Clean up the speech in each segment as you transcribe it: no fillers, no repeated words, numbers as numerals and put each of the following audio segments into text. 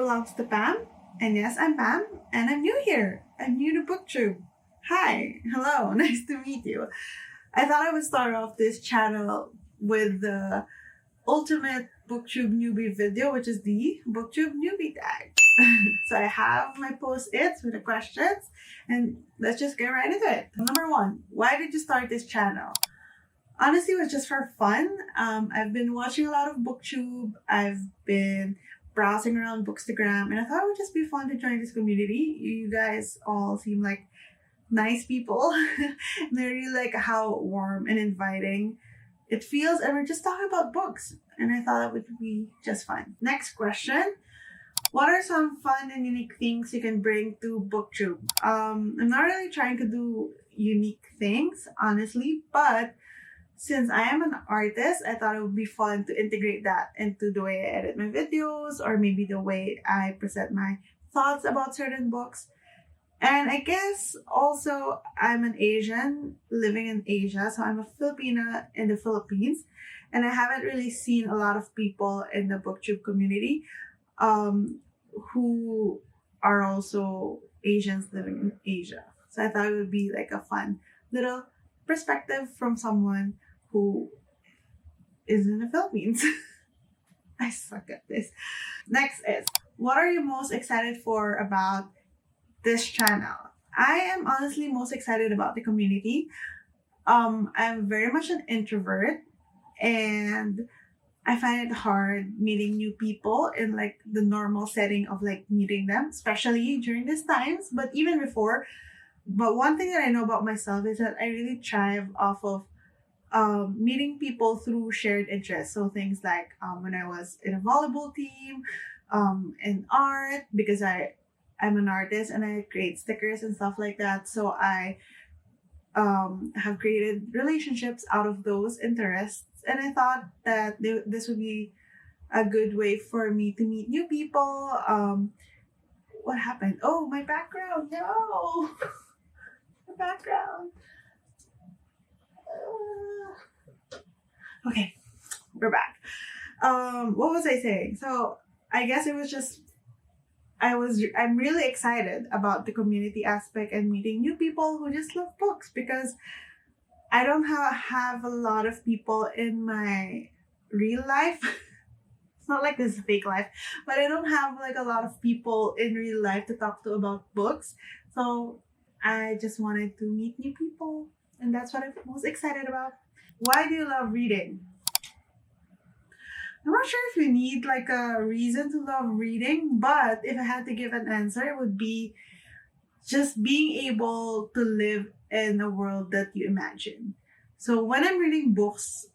belongs to Pam. And yes, I'm Pam, and I'm new here. I'm new to Booktube. Hi, hello, nice to meet you. I thought I would start off this channel with the ultimate Booktube Newbie video, which is the Booktube Newbie Tag. So I have my post-its with the questions, and let's just get right into it. Number one, why did you start this channel? Honestly, it was just for fun. I've been watching a lot of Booktube. I've been browsing around Bookstagram, and I thought it would just be fun to join this community. You guys all seem like nice people. And I really like how warm and inviting it feels, and we're just talking about books, and I thought it would be just fun. Next question. What are some fun and unique things you can bring to Booktube? I'm not really trying to do unique things, honestly, but since I am an artist, I thought it would be fun to integrate that into the way I edit my videos, or maybe the way I present my thoughts about certain books. And I guess also I'm an Asian living in Asia, so I'm a Filipina in the Philippines, and I haven't really seen a lot of people in the Booktube community who are also Asians living in Asia. So I thought it would be like a fun little perspective from someone who is in the Philippines. I suck at this. Next is, what are you most excited for about this channel? I am honestly most excited about the community. I'm very much an introvert, and I find it hard meeting new people in like the normal setting of like meeting them, especially during these times, but even before. But one thing that I know about myself is that I really thrive off of meeting people through shared interests. So things like when I was in a volleyball team, in art, because I'm an artist and I create stickers and stuff like that. So I have created relationships out of those interests. And I thought that this would be a good way for me to meet new people. What happened? Oh, my background. No. The background. Okay, we're back. What was I saying? So I guess it was just I'm really excited about the community aspect and meeting new people who just love books, because I don't have a lot of people in my real life. It's not like this is fake life, but I don't have like a lot of people in real life to talk to about books. So I just wanted to meet new people, and that's what I'm most excited about. Why do you love reading? I'm not sure if you need like a reason to love reading, but if I had to give an answer, it would be just being able to live in a world that you imagine. So when I'm reading books,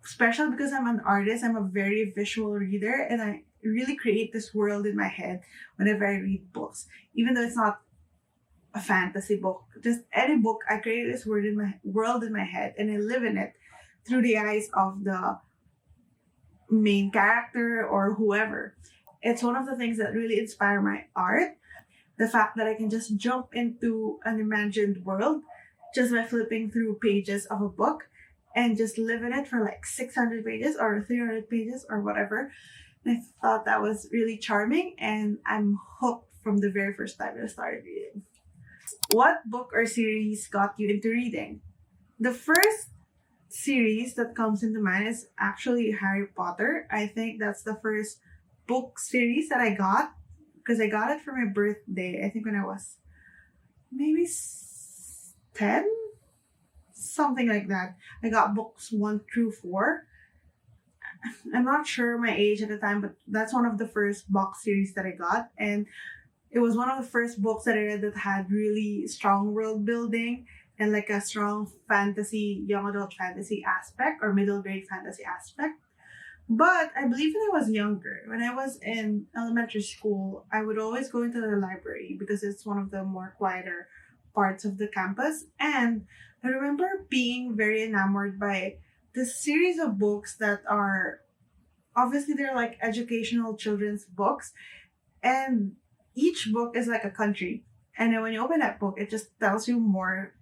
especially because I'm an artist, I'm a very visual reader, and I really create this world in my head whenever I read books. Even though it's not a fantasy book, just any book, I create this world in my head, and I live in it through the eyes of the main character or whoever. It's one of the things that really inspire my art. The fact that I can just jump into an imagined world just by flipping through pages of a book and just live in it for like 600 pages or 300 pages or whatever. And I thought that was really charming, and I'm hooked from the very first time I started reading. What book or series got you into reading? The first series that comes into mind is actually Harry Potter. I think that's the first book series that I got, because I got it for my birthday, I think when I was maybe 10, something like that. I got books 1 through 4. I'm not sure my age at the time, but that's one of the first book series that I got, and it was one of the first books that I read that had really strong world building and like a strong fantasy, young adult fantasy aspect or middle grade fantasy aspect. But I believe when I was younger, when I was in elementary school, I would always go into the library because it's one of the more quieter parts of the campus. And I remember being very enamored by this series of books that are, obviously they're like educational children's books. And each book is like a country. And then when you open that book, it just tells you more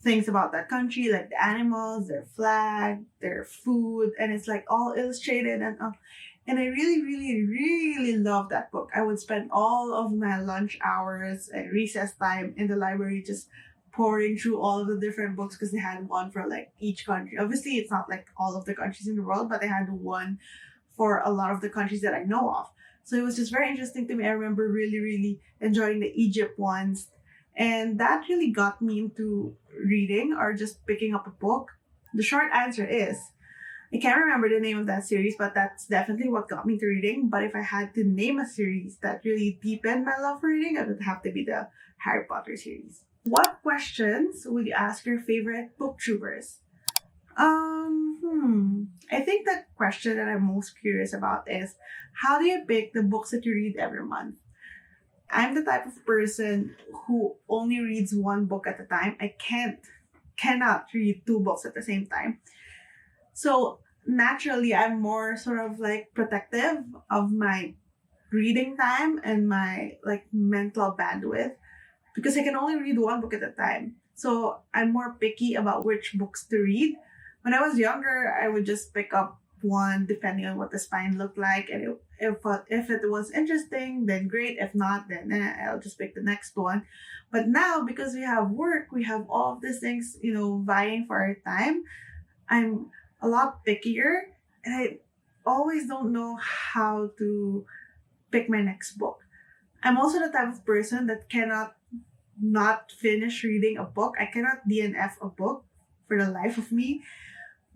things about that country, like the animals, their flag, their food, and it's like all illustrated. And And I really, really, really loved that book. I would spend all of my lunch hours and recess time in the library just pouring through all of the different books because they had one for like each country. Obviously, it's not like all of the countries in the world, but they had one for a lot of the countries that I know of. So it was just very interesting to me. I remember really, really enjoying the Egypt ones. And that really got me into reading or just picking up a book. The short answer is I can't remember the name of that series, but that's definitely what got me to reading. But if I had to name a series that really deepened my love for reading, it would have to be the Harry Potter series. What questions would you ask your favorite booktubers? I think the question that I'm most curious about is how do you pick the books that you read every month? I'm the type of person who only reads one book at a time. I cannot read two books at the same time. So naturally, I'm more sort of like protective of my reading time and my like mental bandwidth because I can only read one book at a time. So I'm more picky about which books to read. When I was younger, I would just pick up one depending on what the spine looked like, and if it was interesting, then great. If not, then I'll just pick the next one. But now, because we have work, we have all of these things, vying for our time. I'm a lot pickier, and I always don't know how to pick my next book. I'm also the type of person that cannot not finish reading a book. I cannot DNF a book for the life of me,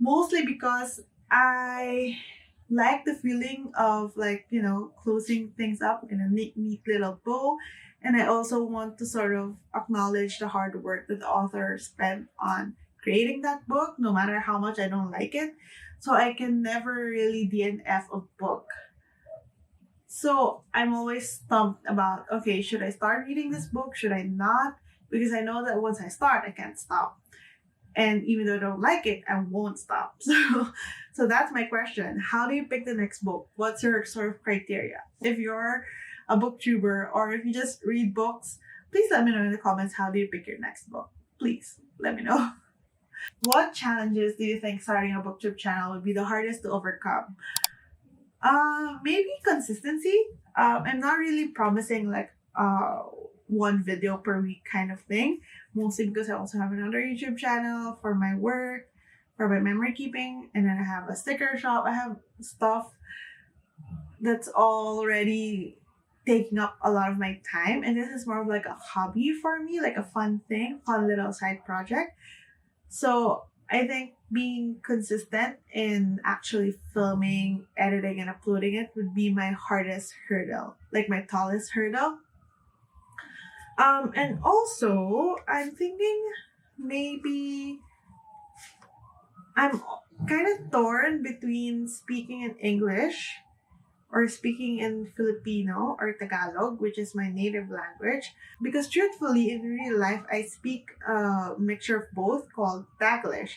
mostly because I like the feeling of closing things up in a neat little bow. And I also want to sort of acknowledge the hard work that the author spent on creating that book, no matter how much I don't like it. So I can never really DNF a book. So I'm always stumped about, okay, should I start reading this book? Should I not? Because I know that once I start, I can't stop. And even though I don't like it, I won't stop. So that's my question. How do you pick the next book? What's your sort of criteria? If you're a booktuber or if you just read books, please let me know in the comments, how do you pick your next book? Please let me know. What challenges do you think starting a booktube channel would be the hardest to overcome? Maybe consistency. I'm not really promising one video per week kind of thing, mostly because I also have another YouTube channel for my work, for my memory keeping, and then I have a sticker shop. I have stuff that's already taking up a lot of my time, and this is more of like a hobby for me, like a fun little side project. So I think being consistent in actually filming, editing, and uploading it would be my hardest hurdle, like my tallest hurdle. And also, I'm thinking maybe I'm kind of torn between speaking in English or speaking in Filipino or Tagalog, which is my native language. Because truthfully, in real life, I speak a mixture of both called Taglish.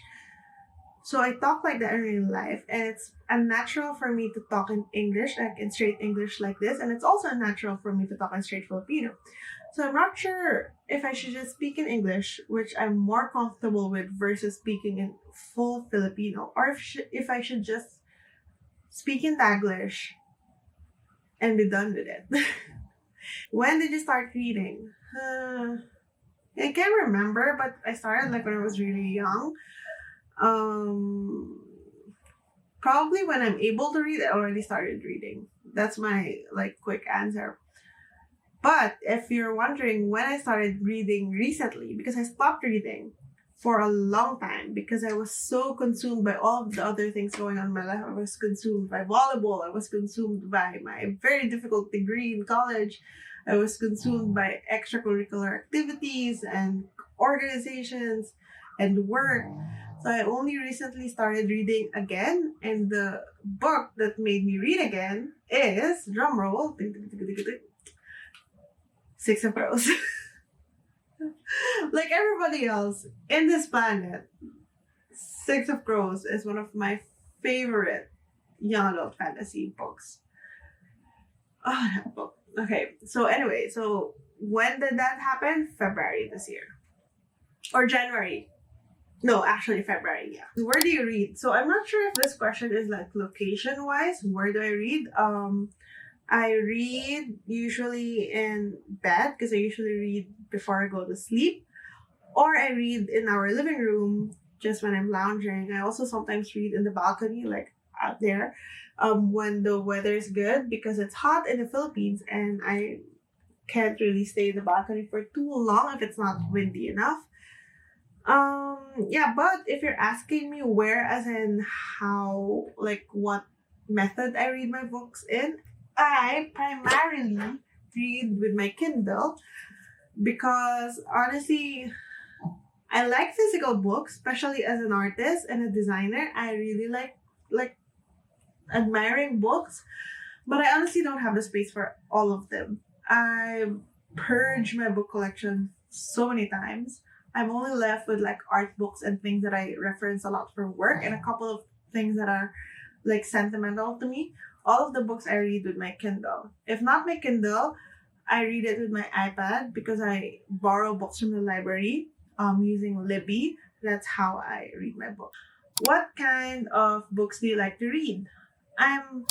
So I talk like that in real life, and it's unnatural for me to talk in English, like in straight English like this, and it's also unnatural for me to talk in straight Filipino. So I'm not sure if I should just speak in English, which I'm more comfortable with, versus speaking in full Filipino, or if I should just speak in Taglish and be done with it. When did you start reading? I can't remember, but I started when I was really young. Probably when I'm able to read, I already started reading. That's my quick answer. But if you're wondering when I started reading recently, because I stopped reading for a long time because I was so consumed by all of the other things going on in my life. I was consumed by volleyball. I was consumed by my very difficult degree in college. I was consumed by extracurricular activities and organizations and work. So I only recently started reading again, and the book that made me read again is, drumroll, Six of Crows. Like everybody else in this planet, Six of Crows is one of my favorite young adult fantasy books. Oh, that book. Okay, so anyway, so when did that happen? February this year. Or January. No, actually February, yeah. Where do you read? So I'm not sure if this question is like location wise. Where do I read? I read usually in bed because I usually read before I go to sleep, or I read in our living room just when I'm lounging. I also sometimes read in the balcony, like out there, when the weather is good because it's hot in the Philippines and I can't really stay in the balcony for too long if it's not windy enough. Yeah, but if you're asking me where, as in how, like what method I read my books in, I primarily read with my Kindle because honestly, I like physical books, especially as an artist and a designer. I really like admiring books, but I honestly don't have the space for all of them. I purged my book collection so many times. I'm only left with like art books and things that I reference a lot for work and a couple of things that are like sentimental to me. All of the books I read with my Kindle. If not my Kindle, I read it with my iPad because I borrow books from the library using Libby. That's how I read my book. What kind of books do you like to read? I'm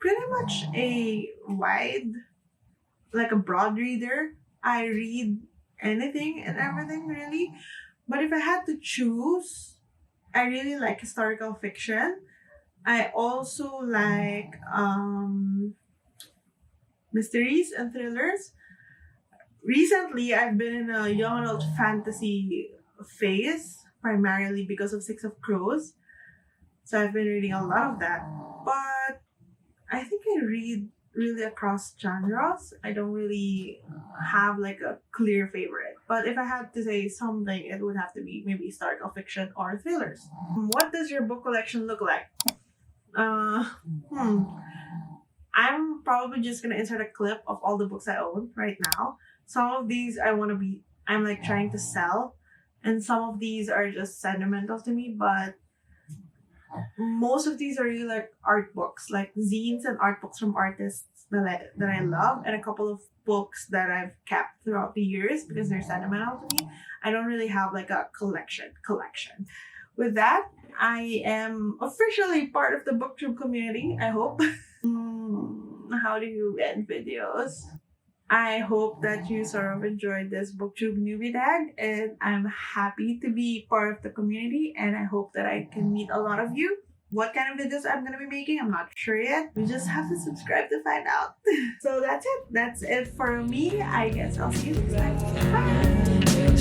pretty much a wide, like a broad reader. I read anything and everything really. But if I had to choose, I really like historical fiction. I also like mysteries and thrillers. Recently, I've been in a young adult fantasy phase, primarily because of Six of Crows. So I've been reading a lot of that. But I think I read really across genres. I don't really have like a clear favorite. But if I had to say something, it would have to be maybe historical fiction or thrillers. What does your book collection look like? Uh, hmm. I'm probably just gonna insert a clip of all the books I own right now. Some of these I'm like trying to sell, and some of these are just sentimental to me, but most of these are really like art books, like zines and art books from artists that I love, and a couple of books that I've kept throughout the years because they're sentimental to me. I don't really have like a collection. With that, I am officially part of the Booktube community, I hope. How do you end videos? I hope that you sort of enjoyed this Booktube Newbie Tag, and I'm happy to be part of the community, and I hope that I can meet a lot of you. What kind of videos I'm going to be making, I'm not sure yet. You just have to subscribe to find out. So that's it. That's it for me. I guess I'll see you next time. Bye!